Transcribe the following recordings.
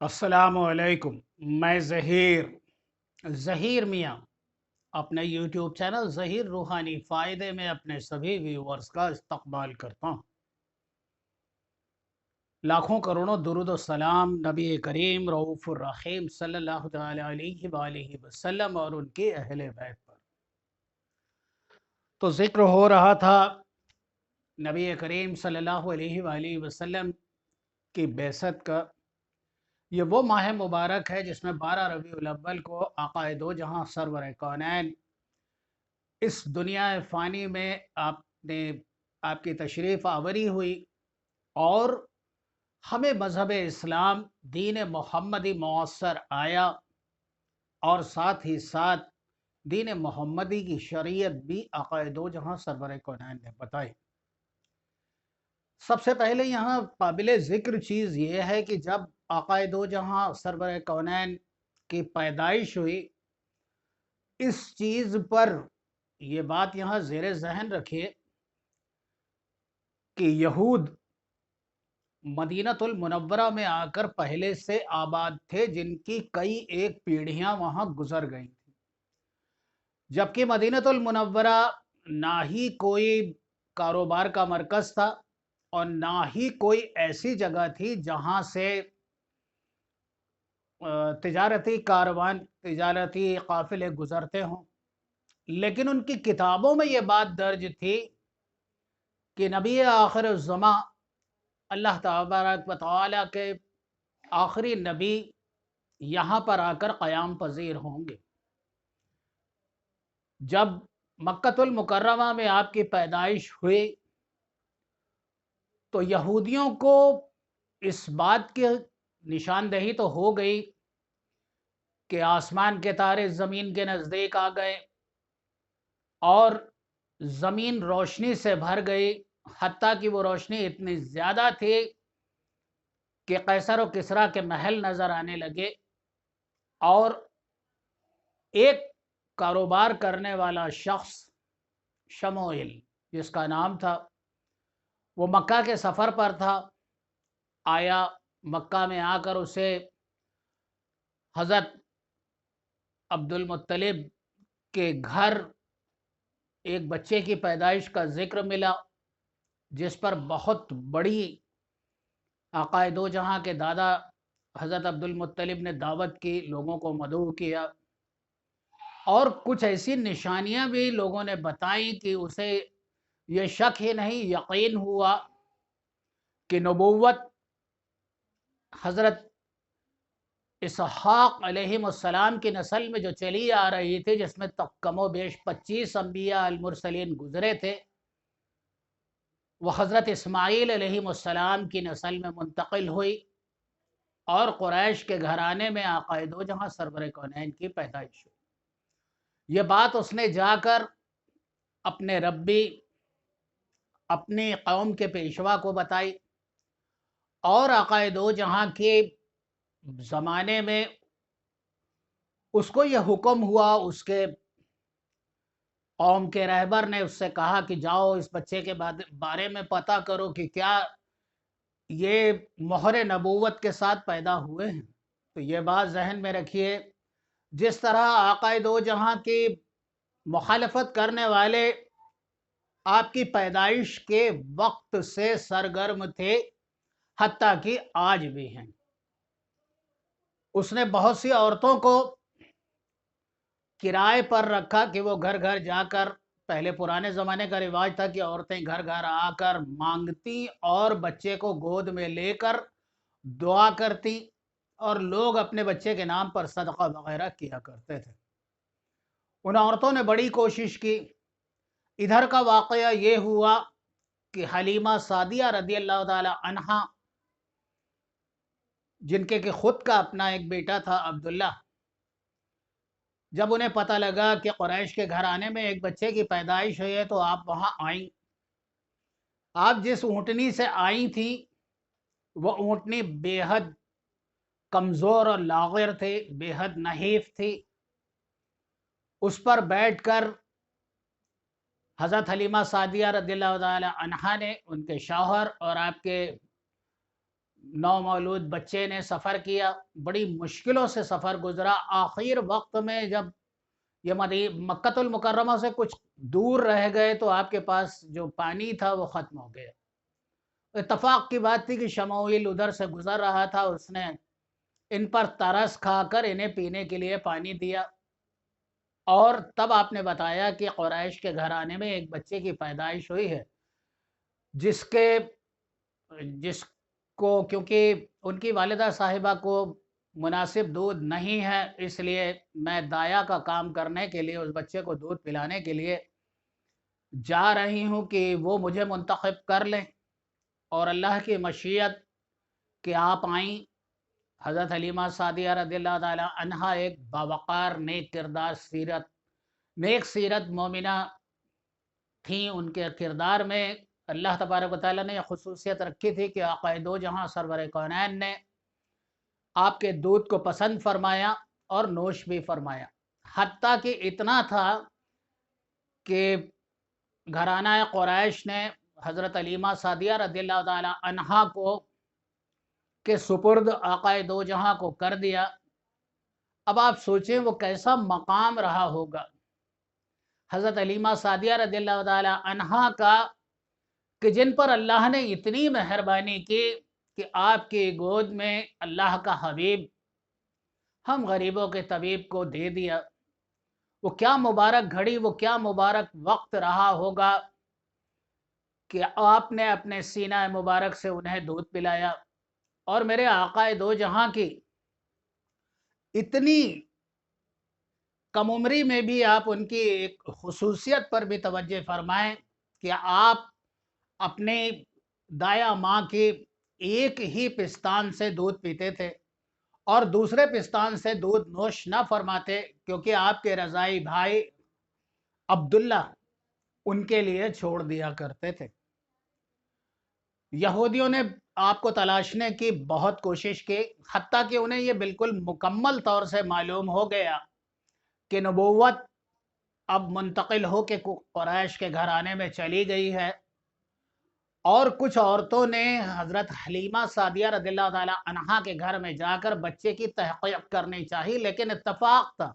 السلام علیکم۔ میں ظہیر میاں اپنے یوٹیوب چینل ظہیر روحانی فائدے میں اپنے سبھی ویورز کا استقبال کرتا ہوں۔ لاکھوں کروڑوں درود و سلام نبی کریم رؤوف الرحیم صلی اللہ تعالی علیہ وآلہ وسلم اور ان کے اہل بیت پر۔ تو ذکر ہو رہا تھا نبی کریم صلی اللہ علیہ وآلہ وسلم کی بعثت کا۔ یہ وہ ماہ مبارک ہے جس میں 12 ربیع الاول کو آقا دو جہاں سرور کونین اس دنیا فانی میں آپ کی تشریف آوری ہوئی، اور ہمیں مذہب اسلام دین محمدی معاصر آیا، اور ساتھ ہی ساتھ دین محمدی کی شریعت بھی آقا دو جہاں سرور کونین نے بتائی۔ سب سے پہلے یہاں قابل ذکر چیز یہ ہے کہ جب آقا دو جہاں سرور کونین کی پیدائش ہوئی، اس چیز پر یہ بات یہاں زیر ذہن رکھیے کہ یہود مدینہ المنورہ میں آ کر پہلے سے آباد تھے، جن کی کئی ایک پیڑھیاں وہاں گزر گئی تھیں، جبکہ مدینہ المنورہ نہ ہی کوئی کاروبار کا مرکز تھا اور نہ ہی کوئی ایسی جگہ تھی جہاں سے تجارتی کاروان، تجارتی قافلے گزرتے ہوں۔ لیکن ان کی کتابوں میں یہ بات درج تھی کہ نبی آخر الزماں اللہ تبارک و تعالیٰ کے آخری نبی یہاں پر آ کر قیام پذیر ہوں گے۔ جب مکہ المکرمہ میں آپ کی پیدائش ہوئی تو یہودیوں کو اس بات کی نشاندہی تو ہو گئی کہ آسمان کے تارے زمین کے نزدیک آ گئے اور زمین روشنی سے بھر گئی، حتیٰ کہ وہ روشنی اتنی زیادہ تھی کہ قیصر و کسریٰ کے محل نظر آنے لگے، اور ایک کاروبار کرنے والا شخص شموئیل جس کا نام تھا، وہ مکہ کے سفر پر تھا۔ آیا مکہ میں آ کر اسے حضرت عبد المطلب کے گھر ایک بچے کی پیدائش کا ذکر ملا، جس پر بہت بڑی آقا دو جہاں کے دادا حضرت عبد المطلب نے دعوت کی، لوگوں کو مدعو کیا، اور کچھ ایسی نشانیاں بھی لوگوں نے بتائیں کہ اسے یہ شک ہی نہیں، یقین ہوا کہ نبوت حضرت اسحاق علیہ السلام کی نسل میں جو چلی آ رہی تھی، جس میں کم و بیش 25 انبیاء المرسلین گزرے تھے، وہ حضرت اسماعیل علیہ السلام کی نسل میں منتقل ہوئی، اور قریش کے گھرانے میں آقا دو جہاں سرور کونین کی پیدائش ہوئی۔ یہ بات اس نے جا کر اپنے ربی، اپنی قوم کے پیشوا کو بتائی، اور آقا دو جہاں کے زمانے میں اس کو یہ حکم ہوا، اس کے قوم کے رہبر نے اس سے کہا کہ جاؤ اس بچے کے بارے میں پتہ کرو کہ کیا یہ مہر نبوت کے ساتھ پیدا ہوئے ہیں۔ تو یہ بات ذہن میں رکھیے، جس طرح آقا دو جہاں کی مخالفت کرنے والے آپ کی پیدائش کے وقت سے سرگرم تھے، حتیٰ کہ آج بھی ہیں۔ اس نے بہت سی عورتوں کو کرائے پر رکھا کہ وہ گھر گھر جا کر، پہلے پرانے زمانے کا رواج تھا کہ عورتیں گھر گھر آ کر مانگتی اور بچے کو گود میں لے کر دعا کرتی، اور لوگ اپنے بچے کے نام پر صدقہ وغیرہ کیا کرتے تھے۔ ان عورتوں نے بڑی کوشش کی۔ ادھر کا واقعہ یہ ہوا کہ حلیمہ سعدیہ رضی اللہ تعالی عنہا، جن کے کہ خود کا اپنا ایک بیٹا تھا عبداللہ، جب انہیں پتہ لگا کہ قریش کے گھرانے میں ایک بچے کی پیدائش ہوئی ہے تو آپ وہاں آئیں۔ آپ جس اونٹنی سے آئی تھیں وہ اونٹنی بے حد کمزور اور لاغر تھے، بے حد نحیف تھی۔ اس پر بیٹھ کر حضرت حلیمہ سعدیہ رضی اللہ تعالی عنہا نے، ان کے شوہر اور آپ کے नौमौलूद बच्चे ने सफ़र किया, बड़ी मुश्किलों से सफ़र गुज़रा। आखिर वक्त में जब ये मक्कतुल मुकर्रमा से कुछ दूर रह गए तो आपके पास जो पानी था वो ख़त्म हो गया। इत्तफ़ाक़ की बात थी कि शमूएल उधर से गुज़र रहा था, उसने इन पर तरस खाकर इन्हें पीने के लिए पानी दिया। और तब आपने बताया कि क़ुरैश के घराने में एक बच्चे की पैदाइश हुई है, जिसके जिसको क्योंकि उनकी वालिदा साहिबा को मुनासिब दूध नहीं है, इसलिए मैं दाया का काम करने के लिए उस बच्चे को दूध पिलाने के लिए जा रही हूँ कि वो मुझे मुंतखब कर लें। और अल्लाह की मशीयत कि आप आईं। हज़रत हलीमा सादिया रज़ियल्लाहु ताला अन्हा एक बावक़ार नेक किरदार नेक सीरत मोमिना थीं। उनके किरदार में अल्लाह तबारक व तआला ने ख़ुसूसियत रखी थी कि आक़ाए दो जहाँ सरवर कौनैन ने आपके दूध को पसंद फरमाया और नोश भी फरमाया। हत्ता कि इतना था कि घराना क़ुरैश ने हज़रत हलीमा सादिया रज़ियल्लाहु ताला अन्हा को के सुपुर्द आक़ाए दो जहाँ को कर दिया। अब आप सोचें वो कैसा मकाम रहा होगा हज़रत हलीमा सादिया रज़ियल्लाहु ताला अन्हा का, कि जिन पर अल्लाह ने इतनी मेहरबानी की कि आपकी गोद में अल्लाह का हबीब हम गरीबों के तबीब को दे दिया। वो क्या मुबारक घड़ी, वो क्या मुबारक वक्त रहा होगा कि आपने अपने सीना मुबारक से उन्हें दूध पिलाया। और मेरे आक़ाए दो जहाँ की इतनी कम उम्री में भी आप उनकी एक खुसूसियत पर भी तवज्जो फरमाएं कि आप अपने दाया माँ के एक ही पिस्तान से दूध पीते थे और दूसरे पिस्तान से दूध नोश न फरमाते, क्योंकि आपके रज़ाई भाई अब्दुल्ला उनके लिए छोड़ दिया करते थे। यहूदियों ने आपको तलाशने की बहुत कोशिश की, हत्ता कि उन्हें ये बिल्कुल मुकम्मल तौर से मालूम हो गया कि नबूवत अब मुंतकिल हो के कुरैश के घराने में चली गई है। और कुछ औरतों ने हज़रत हलीमा सादिया रज़ियल्लाहु ताला अन्हा के घर में जाकर बच्चे की तहक़ीक़ करनी चाहिए, लेकिन इत्तफ़ाक़ था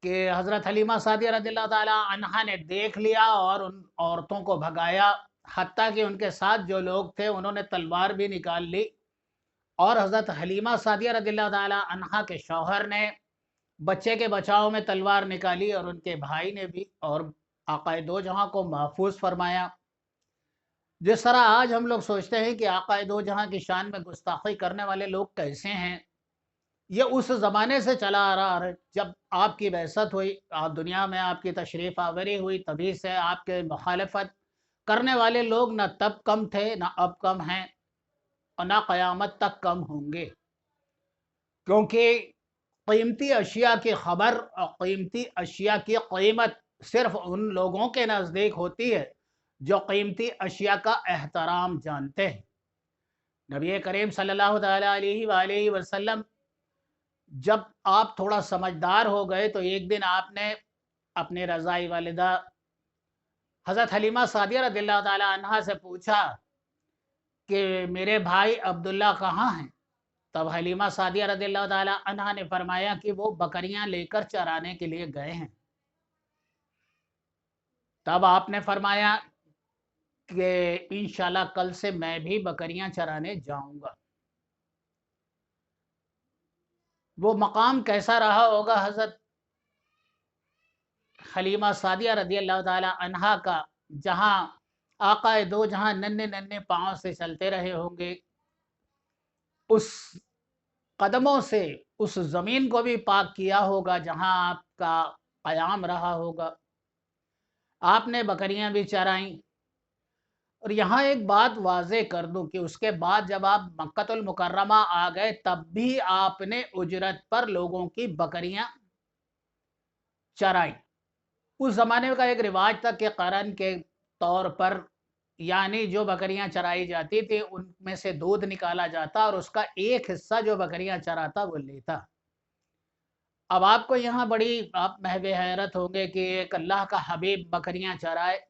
कि हज़रत हलीमा सादिया रज़ियल्लाहु ताला अन्हा ने देख लिया और उन औरतों को भगाया। हत्ता कि उनके साथ जो लोग थे उन्होंने तलवार भी निकाल ली और हज़रत हलीमा सादिया रज़ियल्लाहु ताला अन्हा के शौहर ने बच्चे के बचाव में तलवार निकाली और उनके भाई ने भी, और आक़ाए दो जहाँ को महफूज फरमाया। जिस तरह आज हम लोग सोचते हैं कि आक़ाए दो जहाँ की शान में गुस्ताखी करने वाले लोग कैसे हैं, ये उस ज़माने से चला आ रहा है। जब आपकी बैसत हुई, आप दुनिया में आपकी तशरीफ़ आवरी हुई, तभी से आपके मुखालफत करने वाले लोग न तब कम थे, न अब कम हैं और न क़यामत तक कम होंगे। क्योंकि कीमती अशिया की ख़बर और कीमती अशिया की कीमत सिर्फ़ उन लोगों के नज़दीक होती है जो कीमती अशिया का एहतराम जानते हैं। नबी करीम सल्लल्लाहु अलैहि वसल्लम जब आप थोड़ा समझदार हो गए तो एक दिन आपने अपनी रज़ाई वालिदा हज़रत हलीमा सादिया रज़ियल्लाहु ताला अन्हा से पूछा कि मेरे भाई अब्दुल्ला कहाँ हैं? तब हलीमा सादिया रज़ियल्लाहु ताला अन्हा ने फरमाया कि वो बकरियां लेकर चराने के लिए गए हैं। तब आपने फरमाया कि इंशाल्लाह कल से मैं भी बकरियां चराने जाऊंगा। वो मकाम कैसा रहा होगा हज़रत हलीमा सादिया रज़ियल्लाहु ताला अन्हा का, जहाँ आक़ाए दो जहाँ नन्हे नन्हे पाँव से चलते रहे होंगे, उस कदमों से उस ज़मीन को भी पाक किया होगा जहाँ आपका क़याम रहा होगा। आपने बकरियां भी चराईं। और यहाँ एक बात वाज़े कर दूं कि उसके बाद जब आप मक्कतुल मुकर्रमा आ गए तब भी आपने उजरत पर लोगों की बकरियां चराई। उस ज़माने का एक रिवाज था कि क़रन के तौर पर, यानी जो बकरियां चराई जाती थी उनमें से दूध निकाला जाता और उसका एक हिस्सा जो बकरियां चराता वो लेता। अब आपको यहाँ बड़ी आप महवे हैरत होंगे कि एक अल्लाह का हबीब बकरियां चराए।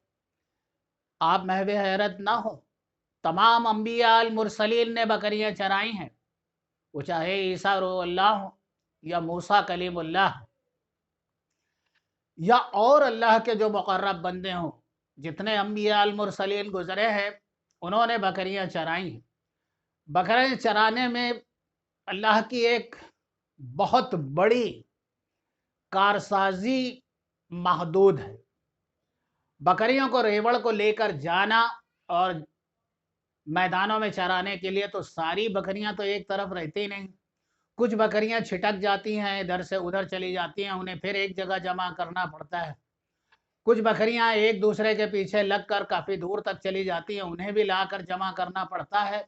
आप महवे हैरत ना हो, तमाम अम्बिया अल मुरसलीन ने बकरियां चराई हैं, वो चाहे ईसा रूहुल्लाह हो या मूसा कलीमुल्लाह या और अल्लाह के जो मुकर्रब बंदे हों। जितने अम्बिया अल मुरसलीन गुजरे हैं उन्होंने बकरियां चराई हैं। बकरियां चराने में अल्लाह की एक बहुत बड़ी कारसाजी महदूद है। बकरियों को रेवड़ को लेकर जाना और मैदानों में चराने के लिए तो सारी बकरियां तो एक तरफ रहती ही नहीं, कुछ बकरियां छिटक जाती हैं, इधर से उधर चली जाती हैं, उन्हें फिर एक जगह जमा करना पड़ता है। कुछ बकरियां एक दूसरे के पीछे लगकर काफ़ी दूर तक चली जाती हैं, उन्हें भी लाकर जमा करना पड़ता है,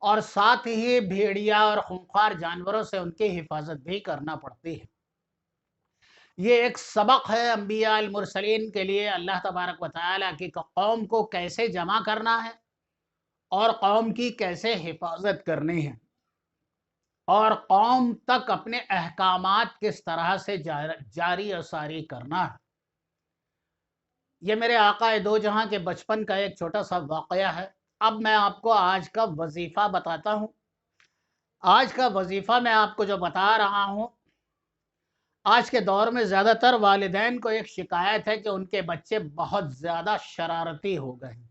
और साथ ही भेड़िया और खूंखार जानवरों से उनकी हिफाजत भी करना पड़ती है। ये एक सबक है अम्बिया अल मुरसलीन के लिए, अल्लाह तबारक व तआला की कौम को कैसे जमा करना है और कौम की कैसे हिफाजत करनी है और कौम तक अपने अहकामात किस तरह से जारी और सारी करना है। ये मेरे आका दो जहां के बचपन का एक छोटा सा वाक़या है। अब मैं आपको आज का वजीफ़ा बताता हूँ। आज का वजीफ़ा मैं आपको जो बता रहा हूँ, आज के दौर में ज़्यादातर वालिदैन को एक शिकायत है कि उनके बच्चे बहुत ज़्यादा शरारती हो गए हैं।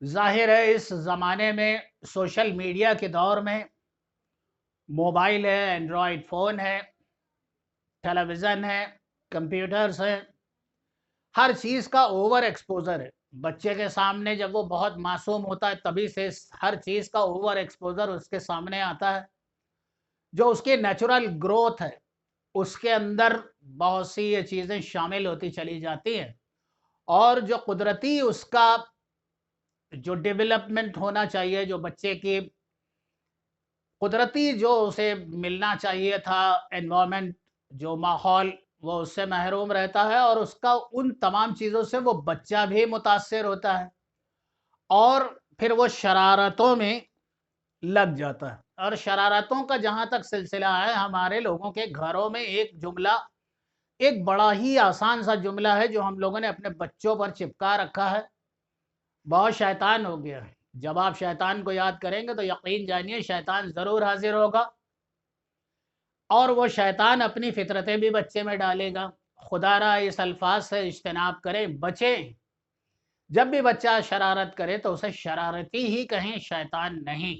ज़ाहिर है इस ज़माने में, सोशल मीडिया के दौर में, मोबाइल है, एंड्रॉयड फ़ोन है, टेलीविज़न है, कंप्यूटर्स हैं, हर चीज़ का ओवर एक्सपोज़र है। बच्चे के सामने जब वो बहुत मासूम होता है तभी से हर चीज़ का ओवर एक्सपोज़र उसके सामने आता है। जो उसकी नेचुरल ग्रोथ है उसके अंदर बहुत सी ये चीज़ें शामिल होती चली जाती हैं, और जो कुदरती उसका जो डेवलपमेंट होना चाहिए, जो बच्चे की कुदरती जो उसे मिलना चाहिए था एनवायरनमेंट, जो माहौल, वो उससे महरूम रहता है, और उसका उन तमाम चीज़ों से वो बच्चा भी मुतासिर होता है और फिर वो शरारतों में लग जाता है। और शरारतों का जहाँ तक सिलसिला है, हमारे लोगों के घरों में एक जुमला, एक बड़ा ही आसान सा जुमला है जो हम लोगों ने अपने बच्चों पर चिपका रखा है, बहुत शैतान हो गया है। जब आप शैतान को याद करेंगे तो यकीन जानिए शैतान ज़रूर हाजिर होगा, और वो शैतान अपनी फितरतें भी बच्चे में डालेगा। खुदारा इस अल्फाज से इज्तनाब करें, बचें। जब भी बच्चा शरारत करे तो उसे शरारती ही कहें, शैतान नहीं।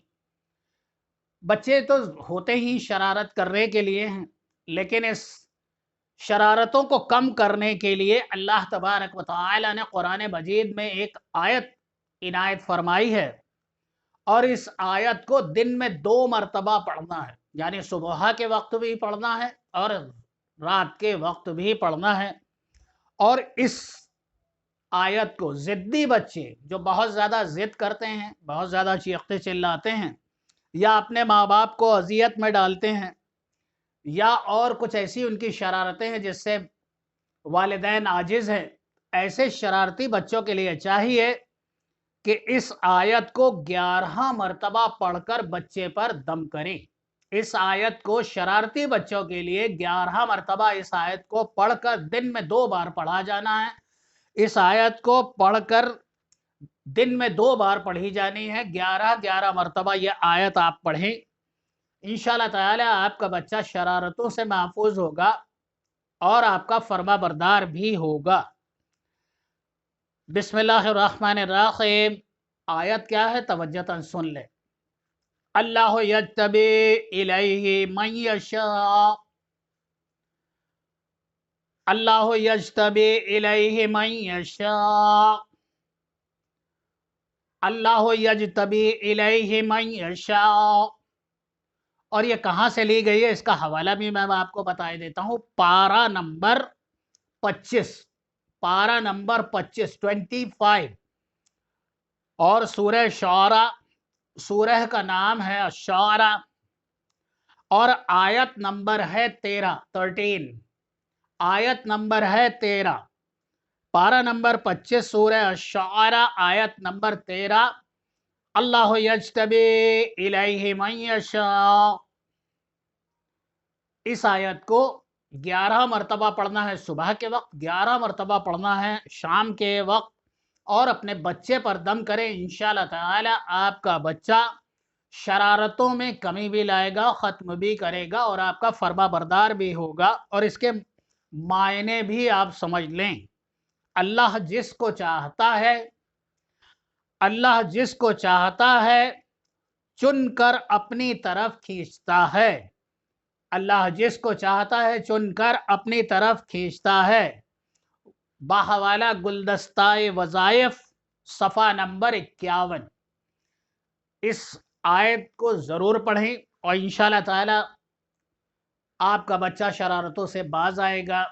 बच्चे तो होते ही शरारत करने के लिए हैं, लेकिन इस शरारतों को कम करने के लिए अल्लाह तबारक व तआला ने कुरान मजीद में एक आयत इनायत फरमाई है, और इस आयत को दिन में 2 मरतबा पढ़ना है। यानी सुबह के वक्त भी पढ़ना है और रात के वक्त भी पढ़ना है। और इस आयत को ज़िद्दी बच्चे जो बहुत ज़्यादा ज़िद करते हैं, बहुत ज़्यादा चीखते चिल्लाते हैं, या अपने माँ बाप को अजियत में डालते हैं, या और कुछ ऐसी उनकी शरारतें हैं जिससे वालिदैन आजिज़ हैं, ऐसे शरारती बच्चों के लिए चाहिए कि इस आयत को 11 मरतबा पढ़कर बच्चे पर दम करें। इस आयत को शरारती बच्चों के लिए 11 मरतबा इस आयत को पढ़कर दिन में 2 बार पढ़ा जाना है। इस आयत को पढ़कर दिन में 2 बार पढ़ी जानी है। 11-11 मरतबा यह आयत आप पढ़ें, इंशाअल्लाह ताला आपका बच्चा शरारतों से महफूज होगा और आपका फर्मा बरदार भी होगा। बिस्मिल्लाहिर्रहमानिर्रहीम। आयत क्या है, तवज्जुहन सुन ले। अल्लाहु यज्तबी इलैहि मन यशा, अल्लाहु यज्तबी इलैहि मन यशा, अल्लाहु यज्तबी इलैहि मन यशा। और ये कहाँ से ली गई है, इसका हवाला भी मैं आपको बता देता हूँ। पारा नंबर 25, पारा नंबर 25 और सूरह शुआरा, सूरह का नाम है अश-शुआरा, और आयत नंबर है 13, आयत नंबर है 13। पारा नंबर 25 सूरह अश-शुआरा आयत नंबर 13। अल्लाहु यज्तबी इलैहि मन यशा। इस आयत को 11 मरतबा पढ़ना है सुबह के वक्त, 11 मरतबा पढ़ना है शाम के वक्त, اور اپنے بچے پر دم کریں، انشاءاللہ تعالی آپ کا بچہ شرارتوں میں کمی بھی لائے گا، ختم بھی کرے گا، اور آپ کا فرما بردار بھی ہوگا، اور اس کے معنی بھی آپ سمجھ لیں۔ اللہ جس کو چاہتا ہے، اللہ جس کو چاہتا ہے چن کر اپنی طرف کھینچتا ہے، اللہ جس کو چاہتا ہے چن کر اپنی طرف کھینچتا ہے۔ باحوالہ گلدستہ وظائف صفحہ نمبر 51۔ اس آیت کو ضرور پڑھیں اور انشاءاللہ تعالی آپ کا بچہ شرارتوں سے باز آئے گا۔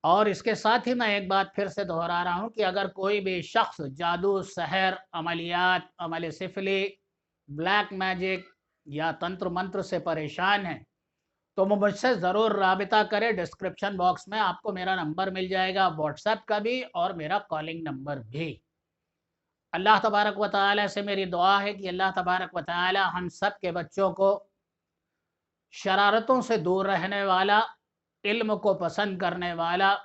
اور اس کے ساتھ ہی میں ایک بات پھر سے دہرا رہا ہوں کہ اگر کوئی بھی شخص جادو، سحر، عملیات، عمل سفلی، بلیک میجک یا تنتر منتر سے پریشان ہے تو وہ مجھ سے ضرور رابطہ کرے۔ ڈسکرپشن باکس میں آپ کو میرا نمبر مل جائے گا، واٹس ایپ کا بھی اور میرا کالنگ نمبر بھی۔ اللہ تبارک و تعالی سے میری دعا ہے کہ اللہ تبارک و تعالی ہم سب کے بچوں کو شرارتوں سے دور رہنے والا، علم کو پسند کرنے والا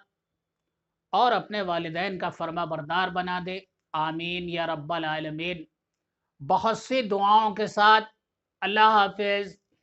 اور اپنے والدین کا فرما بردار بنا دے، آمین یا رب العالمین۔ بہت سی دعاؤں کے ساتھ اللہ حافظ۔